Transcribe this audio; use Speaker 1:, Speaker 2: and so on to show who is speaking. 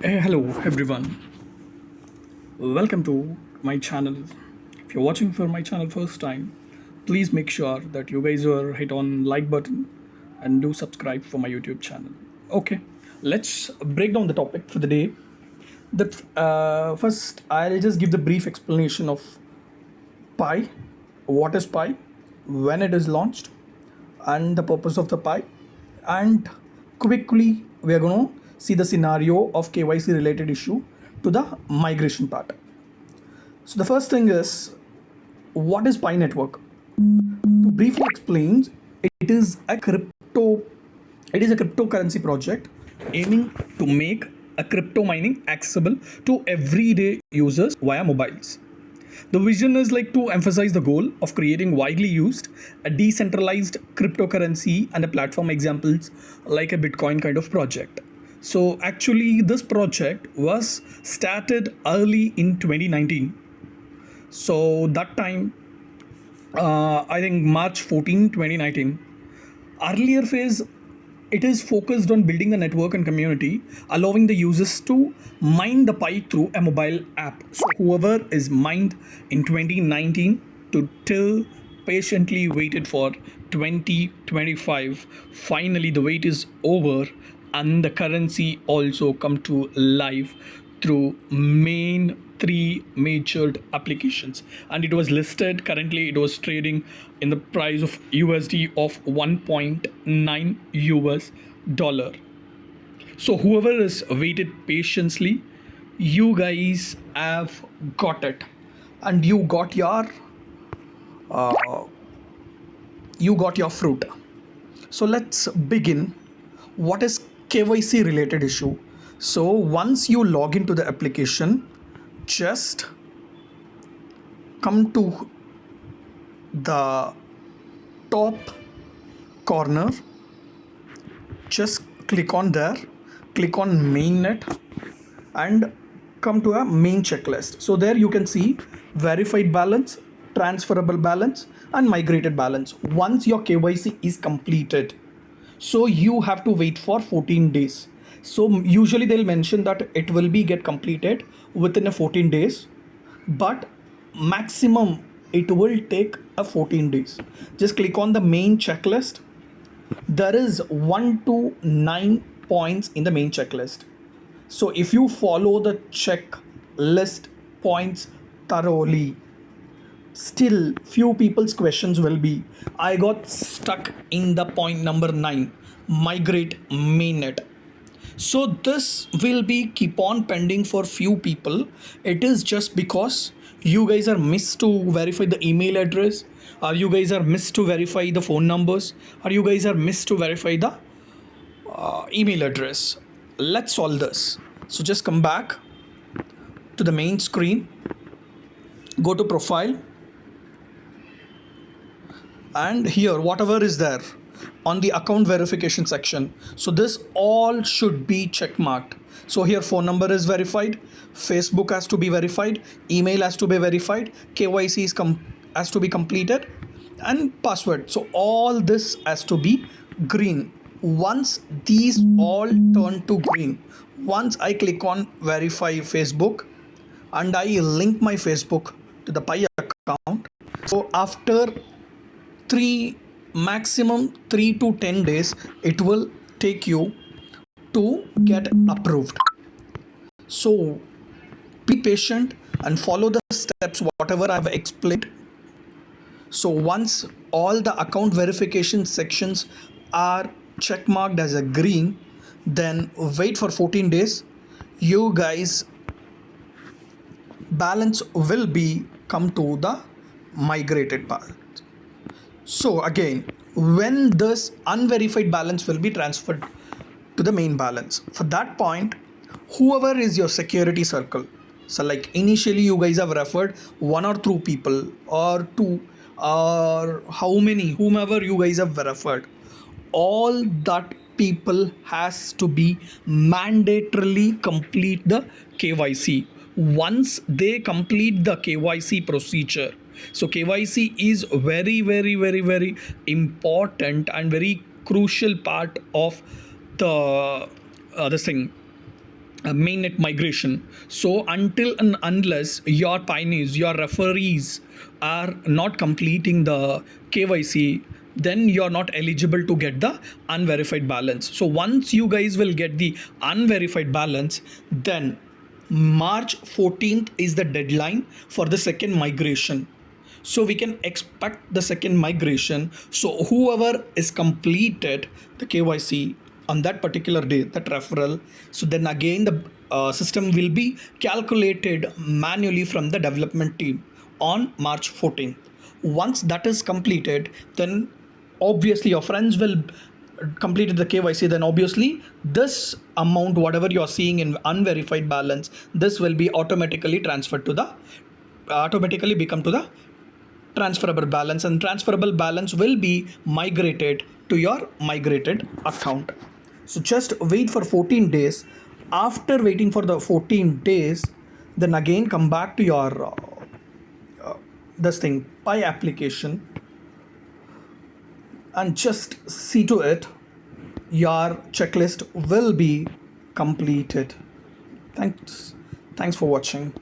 Speaker 1: Hello everyone, welcome to my channel. If you're watching for my channel first time, please make sure that you guys are hit on like button and do subscribe for my YouTube channel. Okay, let's break down the topic for the day. That first I'll just give the brief explanation of Pi, what is Pi, when it is launched, and the purpose of the Pi, and quickly we are going to see the scenario of KYC related issue to the migration part. So the first thing is, what is Pi network? To briefly explain, it is a cryptocurrency project aiming to make a crypto mining accessible to everyday users via mobiles. The vision is like to emphasize the goal of creating widely used a decentralized cryptocurrency and a platform examples like a Bitcoin kind of project. So actually this project was started early in 2019. So that time, I think March 14, 2019. Earlier phase, it is focused on building the network and community, allowing the users to mine the Pi through a mobile app. So whoever is mined in 2019 to till patiently waited for 2025. Finally, the wait is over, and the currency also come to life through main three major applications, and it was listed. Currently it was trading in the price of USD of 1.9 US dollar. So whoever is waited patiently, you guys have got it, and you got your fruit. So let's begin. What is KYC related issue? So once you log into the application, just come to the top corner, just click on there, click on mainnet, and come to a main checklist. So there you can see verified balance, transferable balance, and migrated balance. Once your KYC is completed, so you have to wait for 14 days. So usually they'll mention that it will be get completed within a 14 days, but maximum it will take a 14 days. Just click on the main checklist. There is 1 to 9 points in the main checklist. So if you follow the checklist points thoroughly, still few people's questions will be, I got stuck in the point number 9, migrate mainnet. So this will be keep on pending for few people. It is just because you guys are missed to verify the email address, or you guys are missed to verify the phone numbers, or you guys are missed to verify the email address. Let's solve this. So just come back to the main screen, go to profile, and here whatever is there on the account verification section, so this all should be check marked. So here phone number is verified, Facebook has to be verified, email has to be verified, KYC has to be completed, and password. So all this has to be green. Once these all turn to green, once I click on verify Facebook and I link my Facebook to the Pi account, so after 3 maximum 3 to 10 days it will take you to get approved. So be patient and follow the steps whatever I've explained. So once all the account verification sections are check marked as a green, then wait for 14 days. You guys balance will be come to the migrated part. So again, when this unverified balance will be transferred to the main balance, for that point, whoever is your security circle, so like initially you guys have referred one or two people or two, or how many, whomever you guys have referred, all that people has to be mandatorily complete the KYC. Once they complete the KYC procedure, so KYC is very important and very crucial part of the this thing, mainnet migration. So until and unless your pioneers, your referees are not completing the KYC, then you're not eligible to get the unverified balance. So once you guys will get the unverified balance, then March 14th is the deadline for the second migration. So we can expect the second migration. So whoever is completed the KYC on that particular day, that referral, so then again the system will be calculated manually from the development team on March 14th. Once that is completed, then obviously your friends will completed the KYC, then obviously this amount, whatever you are seeing in unverified balance, this will be automatically transferred to the automatically become to the transferable balance, and transferable balance will be migrated to your migrated account. So just wait for 14 days. After waiting for the 14 days, then again come back to your this thing PI application and just see to it your checklist will be completed. Thanks for watching.